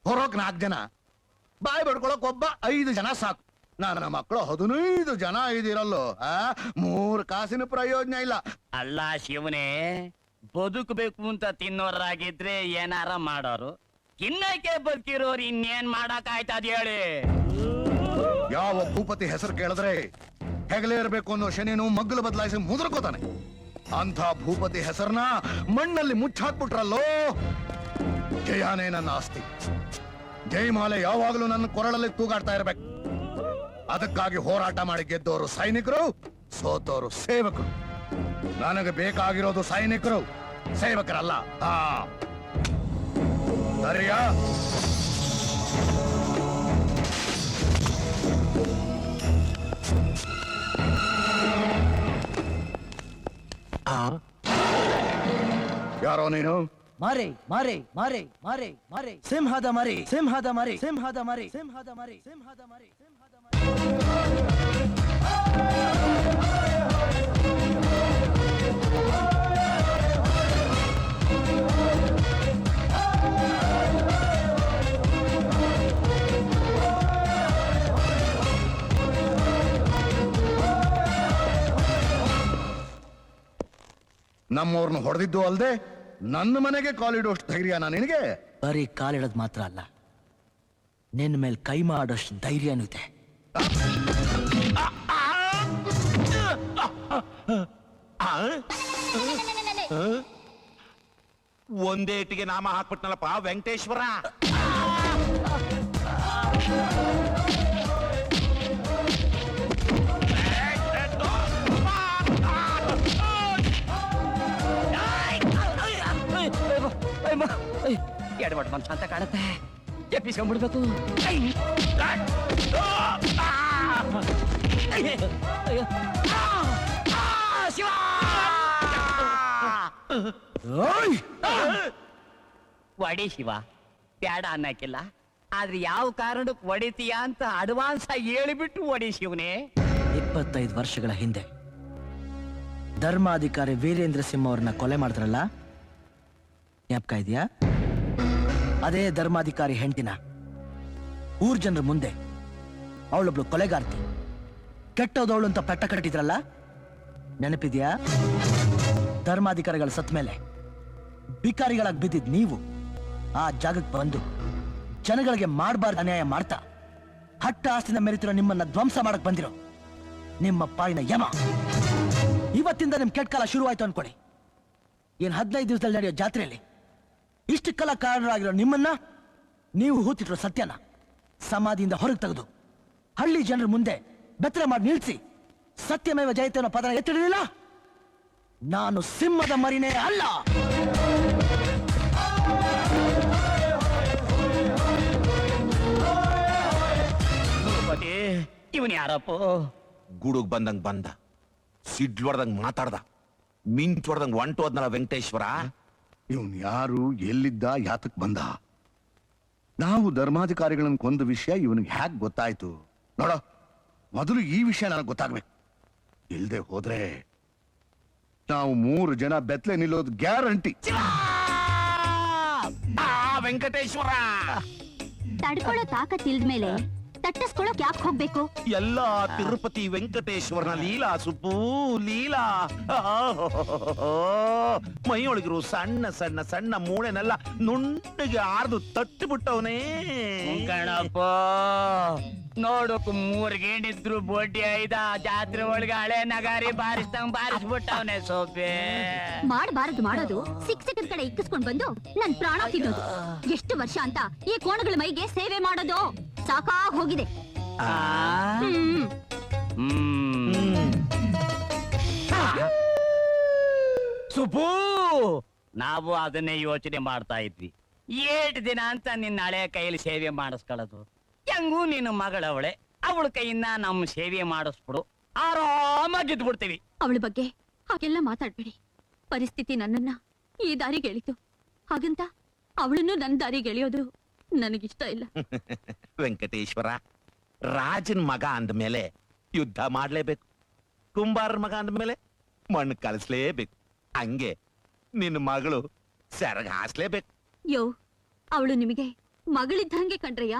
ಹೊರೋಕ್ 4 ಜನ, ಬಾಯಿ ಬಡ್ಕೊಳಕ್ ಒಬ್ಬ 5 ಜನ ಸಾಕು. ನನ್ನ ಮಕ್ಕಳು 15 ಜನ ಇದಿರಲ್ಲೋ, 3 ಕಾಸಿನ ಪ್ರಯೋಜನ ಇಲ್ಲ. ಅಲ್ಲ ಶಿವನೇ, ಬದುಕಬೇಕು ಅಂತ ತಿನ್ನೋರಾಗಿದ್ರೆ ಏನಾರ ಮಾಡೋರು, ತಿನ್ನಕ್ಕೆ ಬದುಕಿರೋರು ಇನ್ನೇನ್ ಮಾಡಕ್ ಆಯ್ತದ ಹೇಳಿ. ಯಾವ ಭೂಪತಿ ಹೆಸರು ಕೇಳಿದ್ರೆ ಹೆಗಲೇ ಇರಬೇಕು ಅನ್ನೋ ಶನಿನು ಮಗ್ಗಲು ಬದಲಾಯಿಸಿ ಮುದುರ್ಕೋತಾನೆ. ಅಂಥ ಭೂಪತಿ ಹೆಸರನ್ನ ಮಣ್ಣಲ್ಲಿ ಮುಚ್ಚಾಕ್ಬಿಟ್ರಲ್ಲೋ. ಜಯಾನೇ ನನ್ನ ಆಸ್ತಿ. ಜಯಮಾಲೆ ಯಾವಾಗಲೂ ನನ್ನ ಕೊರಳಲ್ಲಿ ತೂಗಾಡ್ತಾ ಇರ್ಬೇಕು. ಅದಕ್ಕಾಗಿ ಹೋರಾಟ ಮಾಡಿ ಗೆದ್ದವರು ಸೈನಿಕರು, ಸೋತವರು ಸೇವಕರು. ನನಗೆ ಬೇಕಾಗಿರೋದು ಸೈನಿಕರು, ಸೇವಕರಲ್ಲ. ಸರಿಯಾ? ಯಾರೋ ನೀನು? ಮಾರೆ ಮಾರೆ ಮಾರೆ ಮಾರೆ ಮಾರೆ ಸಿಂಹದ ಮರಿ, ಸಿಂಹದ ಮರಿ, ಸಿಂಹದ ಮರಿ, ಸಿಂಹದ ಮರಿ, ಸಿಂಹದ ಮರಿ, ಸಿಂಹದ ನಮ್ಮವ್ರನ್ನ ಹೊಡೆದಿದ್ದು ಅಲ್ದೆ ನನ್ನ ಮನೆಗೆ ಕಾಲಿಡೋಷ್ಟು ಧೈರ್ಯನಾ ನಿನಗೆ? ಬರೀ ಕಾಲಿಡೋದು ಮಾತ್ರ ಅಲ್ಲ, ನಿನ್ನ ಮೇಲೆ ಕೈ ಮಾಡೋಷ್ಟು ಧೈರ್ಯನೂ ಇದೆ. ಒಂದೇಟಿಗೆ ನಾಮ ಹಾಕ್ಬಿಟ್ನಲ್ಲಪ್ಪ ವೆಂಕಟೇಶ್ವರ. ಎಡಬಡ್ ಮನ್ಸ ಅಂತ ಕಾಣುತ್ತೆ, ಎಪ್ಪಿಸ್ಕೊಂಡ್ಬಿಡ್ಬೇಕು. ಒಡಿ ಶಿವ, ಬ್ಯಾಡ ಅನ್ನಕ್ಕಿಲ್ಲ, ಆದ್ರೆ ಯಾವ ಕಾರಣಕ್ಕೆ ಹೊಡಿತೀಯ ಅಂತ ಅಡ್ವಾನ್ಸ್ ಆಗಿ ಹೇಳಿಬಿಟ್ಟು ಒಡಿ ಶಿವನೇ. 25 ವರ್ಷಗಳ ಹಿಂದೆ ಧರ್ಮಾಧಿಕಾರಿ ವೀರೇಂದ್ರ ಸಿಂಹ ಅವ್ರನ್ನ ಕೊಲೆ ಮಾಡಿದ್ರಲ್ಲ, ಜ್ಞಾಪಕ ಇದೆಯಾ? ಅದೇ ಧರ್ಮಾಧಿಕಾರಿ ಹೆಂಡತಿನ ಊರ್ ಜನರ ಮುಂದೆ ಅವಳೊಬ್ಳು ಕೊಲೆಗಾರ್ತಿ, ಕೆಟ್ಟೋದವಳು ಅಂತ ಪಟ್ಟ ಕಟ್ಟಿದ್ರಲ್ಲ, ನೆನಪಿದ್ಯಾ? ಧರ್ಮಾಧಿಕಾರಿಗಳ ಸತ್ ಮೇಲೆ ಬಿಕಾರಿಗಳಾಗಿ ಬಿದ್ದಿದ್ ನೀವು ಆ ಜಾಗಕ್ಕೆ ಬಂದು ಜನಗಳಿಗೆ ಮಾಡಬಾರ್ದು ಅನ್ಯಾಯ ಮಾಡ್ತಾ ಹಟ್ಟ ಆಸ್ತಿನ ಮೆರಿತಿರೋ ನಿಮ್ಮನ್ನ ಧ್ವಂಸ ಮಾಡಕ್ ಬಂದಿರೋ ನಿಮ್ಮ ಪಾಯಿನ ಯಮ ಇವತ್ತಿಂದ ನಿಮ್ ಕೆಟ್ಟ ಕಾಲ ಶುರುವಾಯ್ತು ಅನ್ಕೊಳ್ಳಿ. ಏನ್ 15 ದಿವಸದಲ್ಲಿ ನಡೆಯೋ ಜಾತ್ರೆಯಲ್ಲಿ ಇಷ್ಟಕ್ಕೆಲ್ಲ ಕಾರಣರಾಗಿರೋ ನಿಮ್ಮನ್ನ, ನೀವು ಹೂತಿಟ್ರೋ ಸತ್ಯನ ಸಮಾಧಿಯಿಂದ ಹೊರಗೆ ತೆಗೆದು ಹಳ್ಳಿ ಜನರ ಮುಂದೆ ಬೆತ್ತಲೆ ಮಾಡಿ ನಿಲ್ಸಿ ಸತ್ಯಮೇವ ಜಯತೆ ಅನ್ನೋ ಪದನ ಎತ್ತಿಡಲಿಲ್ಲ, ನಾನು ಸಿಂಹದ ಮರಿನೇ ಅಲ್ಲ. ಇವನ್ ಯಾರಪ್ಪ? ಗುಡುಗ್ ಬಂದಂಗ್ ಬಂದ, ಸಿಡ್ಲು ಹೊಡೆದಂಗ್ ಮಾತಾಡ್ದ, ಮಿಂಚ್ ಹೊಡೆದಂಗ್ ಹೊಂಟೋದ್ನಲ್ಲ ವೆಂಕಟೇಶ್ವರ. ಇವನ್ ಯಾರು, ಎಲ್ಲಿದ್ದ, ಯಾತಕ್ ಬಂದ? ನಾವು ಧರ್ಮಾಧಿಕಾರಿಗಳನ್ನ ಕೊಂದ ವಿಷಯ ಇವನಿಗೆ ಹ್ಯಾಕ್ ಗೊತ್ತಾಯ್ತು? ನೋಡ, ಮೊದಲು ಈ ವಿಷಯ ನನಗೆ ಗೊತ್ತಾಗ್ಬೇಕು. ಇಲ್ದೆ ಹೋದ್ರೆ ನಾವು 3 ಜನ ಬೆತ್ತಲೆ ನಿಲ್ಲೋದು ಗ್ಯಾರಂಟಿ. ವೆಂಕಟೇಶ್ವರ ತಡ್ಕೊಳ್ಳೋ ತಾಕತ್ ಇಲ್ದ್ಮೇಲೆ ತಟ್ಟಿಸ್ಕೊಳಕ್ ಯಾಕೆ ಹೋಗ್ಬೇಕು? ಎಲ್ಲ ತಿರುಪತಿ ವೆಂಕಟೇಶ್ವರನ ಲೀಲಾ ಸುಬ್ಬು, ಲೀಲಾ. ಮೈಯೊಳಗಿರು ಸಣ್ಣ ಸಣ್ಣ ಸಣ್ಣ ಮೂಳೆನೆಲ್ಲ ನುಣ್ಣಗೆ ಆರ್ದು ತಟ್ಟು ಬಿಟ್ಟವನೇ ಕಣಪ್ಪ. ನೋಡಕ್ 3 ಗೇಣಿದ್ರು ಬೋಟಿ ಐದ ಜಾತ್ರೆ ಒಳಗೆ ಹಳೆ ನಗಾರಿ ಬಾರಿಸ್ದಂಗ್ ಬಾರಿಸ್ಬಿಟ್ಟವನೇ ಸೋಪೆ. ಮಾಡಬಾರದು ಮಾಡೋದು, ಸಿಕ್ಕಿದ ಕಡೆ ಇಕ್ಕಿಸ್ಕೊಂಡ್ ಬಂದು ನನ್ ಪ್ರಾಣ ತಿನ್ನೋದು. ಎಷ್ಟು ವರ್ಷ ಅಂತ ಈ ಕೋಣಗಳ ಮೈಗೆ ಸೇವೆ ಮಾಡೋದು ಸಾಕಾಗ್ ಹೋಗಿದೆ. ಸುಬ್ಬು, ನಾವು ಅದನ್ನೇ ಯೋಚನೆ ಮಾಡ್ತಾ ಇದ್ವಿ. 8 ದಿನ ಅಂತ ನಿನ್ನ ಹಳೆ ಕೈಯಲ್ಲಿ ಸೇವೆ ಮಾಡಿಸ್ಕೊಳ್ಳೋದು. ಹೆಂಗೂ ನೀನು ಮಗಳವಳೆ, ಅವಳ ಕೈಯಿಂದ ನಮ್ಮ ಸೇವೆ ಮಾಡಿಸ್ಬಿಡು, ಆರಾಮಾಗಿದ್ದು ಬಿಡ್ತೀವಿ. ಅವಳ ಬಗ್ಗೆ ಹಾಗೆಲ್ಲ ಮಾತಾಡ್ಬೇಡಿ. ಪರಿಸ್ಥಿತಿ ನನ್ನನ್ನ ಈ ದಾರಿಗೆ ಎಳಿತು, ಹಾಗಂತ ಅವಳನ್ನು ನನ್ನ ದಾರಿಗೆ ಎಳೆಯೋದು ನನಗಿಷ್ಟ ಇಲ್ಲ. ವೆಂಕಟೇಶ್ವರ, ರಾಜನ್ ಮಗ ಅಂದ್ಮೇಲೆ ಯುದ್ಧ ಮಾಡ್ಲೇಬೇಕು, ಕುಂಬಾರನ ಮಗ ಅಂದ್ಮೇಲೆ ಮಣ್ಣು ಕಲಿಸ್ಲೇಬೇಕು. ಹಂಗೆ ನಿನ್ನ ಮಗಳು ಸೆರಗ ಹಾಸ್ಲೇಬೇಕು. ಯೋ, ಅವಳು ನಿಮಗೆ ಮಗಳಿದ್ದಂಗೆ ಕಣ್ರಯ್ಯ.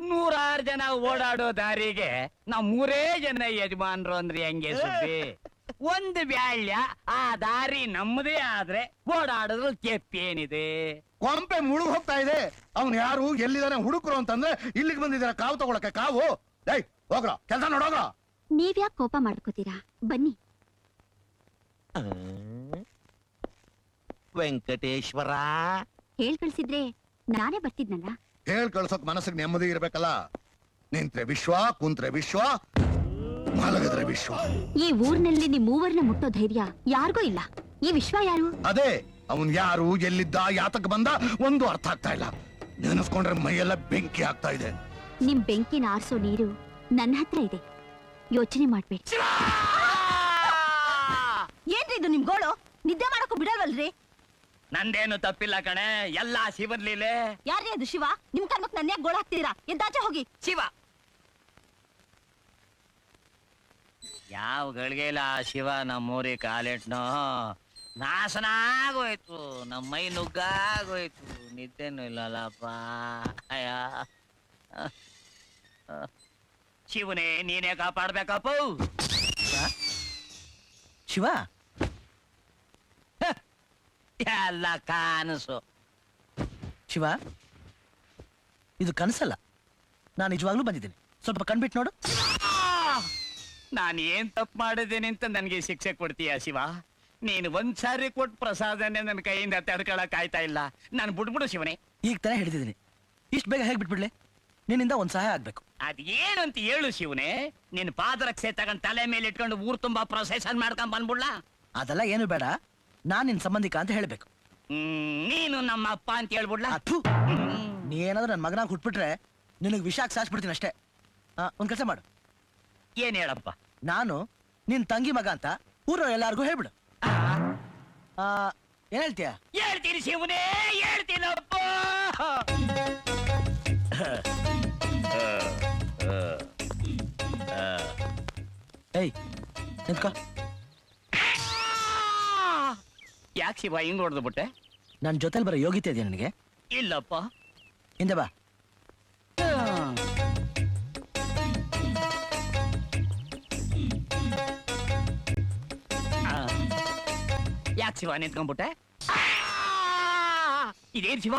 ನೂರಾರು ಜನ ಓಡಾಡೋ ದಾರಿಗೆ ನಾವ್ 3 ಜನ ಯಜಮಾನ್ರು ಅಂದ್ರೆ ಹೆಂಗೆ ಸುದ್ದಿ? ಒಂದು ಬ್ಯಾಳ್ಯ ಆ ದಾರಿ ನಮ್ಮದೇ ಆದ್ರೆ ಓಡಾಡಿದ್ರು ಕೆಪ್ಪೇನಿದೆ? ಕೊಂಪೆ ಮುಳುಗ್ ಹೋಗ್ತಾ ಇದೆ. ಅವ್ನು ಯಾರು, ಎಲ್ಲಿದಾನೆ ಹುಡುಕರು ಅಂತಂದ್ರೆ ಇಲ್ಲಿಗೆ ಬಂದಿದ್ದಾರೆ ಕಾವು ತಗೊಳಕ್ಕೆ. ಕಾವು ಏಯ್ ಹೋಗ್ರ, ಕೆಲಸ ನೋಡೋಗ್ರ. ನೀವ್ಯಾಕ್ ಕೋಪ ಮಾಡ್ಕೋತೀರಾ? ಬನ್ನಿ. ವೆಂಕಟೇಶ್ವರ ಹೇಳ್ ಕಳ್ಸಿದ್ರೆ ನಾನೇ ಬರ್ತಿದ್ನಲ್ಲ. ಹೇಳ್ ಕಳ್ಸೋಕ್ ಮನಸ್ಸಿಗೆ ನೆಮ್ಮದಿ ಇರ್ಬೇಕಲ್ಲ. ನಿಂತ್ರೆ ವಿಶ್ವ, ಕುಂತ್ರೆ ವಿಶ್ವ, ಮಲಗಿದ್ರೆ ವಿಶ್ವ. ಈ ಊರ್ನಲ್ಲಿ ನಿಮ್ ಮೂವರ್ನ ಮುಟ್ಟೋ ಧೈರ್ಯ ಯಾರಿಗೂ ಇಲ್ಲ. ಈ ವಿಶ್ವ ಯಾರು? ಅದೇ ಅವನ್ ಯಾರು, ಎಲ್ಲಿದ್ದ, ಯಾತಕ್ ಬಂದ ಒಂದು ಅರ್ಥ ಆಗ್ತಾ ಇಲ್ಲ. ನೆನೆಸ್ಕೊಂಡ್ರೆ ಮೈಯೆಲ್ಲ ಬೆಂಕಿ ಆಗ್ತಾ ಇದೆ. ನಿಮ್ ಬೆಂಕಿನ ಆರ್ಸೋ ನೀರು ನನ್ನ ಹತ್ರ ಇದೆ, ಯೋಚನೆ ಮಾಡ್ಬೇಡಿ. ಏನ್ರಿ ಇದು ನಿಮ್ ಗೋಳು? ನಿದ್ದೆ ಮಾಡಕ್ಕೂ ಬಿಡಲ್ವಲ್ರಿ? ನಂದೇನು ತಪ್ಪಿಲ್ಲ ಕಣೆ, ಎಲ್ಲಾ ಶಿವನ್ ಲೀಲೆ. ಯಾರ್ರೀ ಅದು ಶಿವ? ನಿಮ್ ಕರ್ಮಕ್ ನನ್ನ ಯಾಕೆ ಗೋಳು ಹಾಕ್ತೀರಾ? ಎದ್ದಾಚೆ ಹೋಗಿ. ಶಿವ ಯಾವ ಗಳಿಗೆಲ್ಲ ಆ ಶಿವ ನಮ್ಮೂರಿಗೆ ಕಾಲಿಟ್ನೋ ನಾಶನ ಆಗೋಯ್ತು, ನಮ್ಮ ಮೈ ನುಗ್ಗಾಗೋಯ್ತು, ನಿದ್ದೆನೂ ಇಲ್ಲಲ್ಲಪ್ಪ. ಅಯ್ಯ ಶಿವನೇ ನೀನೇ ಕಾಪಾಡ್ಬೇಕಪ್ಪ. ಶಿವ, ಎಲ್ಲ ಕಾನಸು. ಶಿವ, ಇದು ಕನಸಲ್ಲ. ನಾನು ನಿಜವಾಗ್ಲೂ ಬಂದಿದ್ದೀನಿ. ಸ್ವಲ್ಪ ಕಣ್ಬಿಟ್ಟು ನೋಡು. ನಾನು ಏನ್ ತಪ್ಪು ಮಾಡಿದ್ದೀನಿ ಅಂತ ನನಗೆ ಶಿಕ್ಷೆ ಕೊಡ್ತೀಯ ಶಿವ? ನೀನು ಒಂದ್ಸಾರಿ ಕೊಟ್ಟು ಪ್ರಸಾದನೆ ನನ್ನ ಕೈಯಿಂದ ತಡ್ಕೊಳಕ್ ಆಯ್ತಾ ಇಲ್ಲ. ನಾನು ಬಿಡ್ಬಿಡು ಶಿವನೇ. ಈಗ ತಾನೇ ಹಿಡಿದಿದ್ದೀನಿ. ಇಷ್ಟು ಬೇಗ ಹೇಗೆ ಬಿಟ್ಬಿಡ್ಲಿ? ನಿನ್ನಿಂದ ಒಂದ್ ಸಹಾಯ ಆಗ್ಬೇಕು. ಅದೇನು ಅಂತ ಹೇಳು ಶಿವನೇ. ನಿನ್ ಪಾದರಕ್ಷೆ ತಗೊಂಡ್ ತಲೆ ಮೇಲೆ ಇಟ್ಕೊಂಡು ಊರ್ ತುಂಬಾ ಪ್ರೊಸೆಷನ್ ಮಾಡ್ಕೊಂಡ್ ಬಂದ್ಬಿಡ್ಲಾ? ಅದೆಲ್ಲ ಏನು ಬೇಡ. ನಾನ್ ನಿನ್ ಸಂಬಂಧಿಕ ಅಂತ ಹೇಳ್ಬೇಕು. ನೀನು ನಮ್ಮ ಅಪ್ಪ ಅಂತ ಹೇಳ್ಬಿಡ್ಲಾ? ನೀ ಏನಾದ್ರೂ ನನ್ನ ಮಗನಾಗ ಹುಟ್ಬಿಟ್ರೆ ನಿನಗೆ ವಿಷಾಕ್ ಸಾಯಿಸ್ಬಿಡ್ತೀನಿ ಅಷ್ಟೇ. ಒಂದ್ ಕೆಲಸ ಮಾಡು. ಏನ್ ಹೇಳಪ್ಪ? ನಾನು ನಿನ್ ತಂಗಿ ಮಗ ಅಂತ ಊರ ಎಲ್ಲಾರ್ಗು ಹೇಳ್ಬಿಡು. ಏನ್ ಹೇಳ್ತೀಯ? ಹೇಳ್ತೀನಿ ಶಿವನೇ, ಹೇಳ್ತೀನಪ್ಪ. ಏಯ್ ನಿಂತ್ಕೋ. ಯಾಕೆ ಶಿವ ಹಿಂಗ್ ಹೊಡೆದು ಬಿಟ್ಟೆ? ನನ್ ಜೊತೆಲಿ ಬರೋ ಯೋಗ್ಯತೆ ಇದೆಯಾ ನನಗೆ? ಇಲ್ಲಪ್ಪ. ಹಿಂದೆ ಬಾ. ಯಾಕೆ ಶಿವ ನಿಂತ್ಕೊಂಡ್ಬಿಟ್ಟೆ? ಇದೇನ್ ಶಿವ?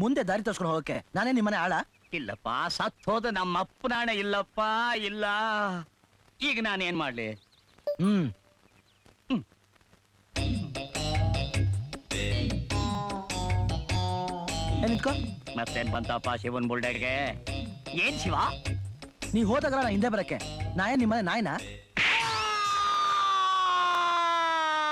ಮುಂದೆ ದಾರಿ ತೋರ್ಸ್ಕೊಂಡು ಹೋಗಕ್ಕೆ ನಾನೇ ನಿಮ್ಮನೆ ಆಳ? ಇಲ್ಲಪ್ಪ, ಸತ್ ಹೋದ ನಮ್ಮ ಅಪ್ಪನಾಣ ಇಲ್ಲಪ್ಪ, ಇಲ್ಲ. ಈಗ ನಾನೇನ್ ಮಾಡ್ಲಿ? ಹ್ಮ್ ನಿಂತ್ಕೋ. ಮತ್ತೇನ್ ಬಂತಪ್ಪ ಶಿವನ್ ಬುಲ್ಡೆಗೆ? ಏನ್ ಶಿವ? ನೀ ಹೋದಾಗ ನಾ ಹಿಂದೆ ಬರಕ್ಕೆ ನಾ ಏನ್ ನಿಮ್ಮನೆ ನಾಯಿನಾ?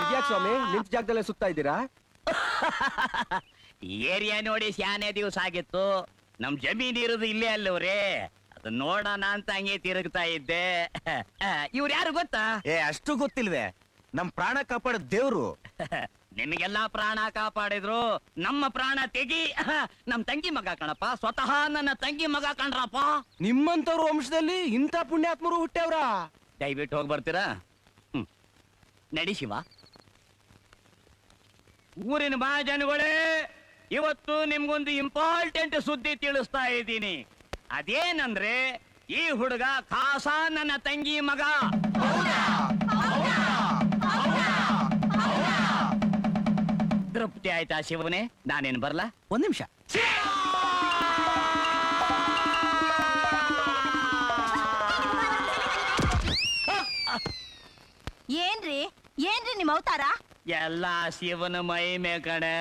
ಇದ್ಯಾಕ್ ಸ್ವಾಮಿ ನಿಂತ ಜಾಗದಲ್ಲೇ ಸುತ್ತಾ ಇದ್ದೀರಾ? ಏರಿಯಾ ನೋಡಿ ಶಾನೆ ದಿವಸ ಆಗಿತ್ತು. ನಮ್ ಜಮೀನ್ ಇರೋದು ಇಲ್ಲೇ ಅಲ್ಲವ್ರಿ. ಅದನ್ನ ನೋಡೋಣ ಅಂತ ಹಂಗೆ ತಿರುಗ್ತಾ ಇದ್ದೆ. ಇವ್ರು ಯಾರು ಗೊತ್ತಾ? ಅಷ್ಟು ಗೊತ್ತಿಲ್ವೇ? ನಮ್ ಪ್ರಾಣ ಕಾಪಾಡ ದೇವ್ರು. ನಿಮಗೆಲ್ಲಾ ಪ್ರಾಣ ಕಾಪಾಡಿದ್ರು, ನಮ್ಮ ಪ್ರಾಣ ತೆಗಿ. ನಮ್ ತಂಗಿ ಮಗ ಕಣಪ್ಪ, ಸ್ವತಃ ನನ್ನ ತಂಗಿ ಮಗ ಕಣ್ರಪ್ಪ. ನಿಮ್ಮಂತವ್ರ ವಂಶದಲ್ಲಿ ಇಂಥ ಪುಣ್ಯಾತ್ಮರು ಹುಟ್ಟ್ಯಾವ್ರ? ದಯವಿಟ್ಟು ಹೋಗಿ ಬರ್ತೀರಾ? ನಡಿ ಶಿವ. ಊರಿನ ಮಹಾಜನಗಳೇ, ಇವತ್ತು ನಿಮ್ಗೊಂದು ಇಂಪಾರ್ಟೆಂಟ್ ಸುದ್ದಿ ತಿಳಿಸ್ತಾ ಇದ್ದೀನಿ. ಅದೇನಂದ್ರೆ ಈ ಹುಡುಗ ಖಾಸ ನನ್ನ ತಂಗಿ ಮಗ. ತೃಪ್ತಿ ಆಯ್ತಾ ಶಿವನೇ? ನಾನೇನ್ ಬರ್ಲಾ? ಒಂದ್ ನಿಮಿಷ. ಏನ್ರಿ ಏನ್ರಿ ನಿಮ್ ಅವತಾರ? ಎಲ್ಲ ಶಿವನ ಮಹಿಮೆ ಕಣೆ.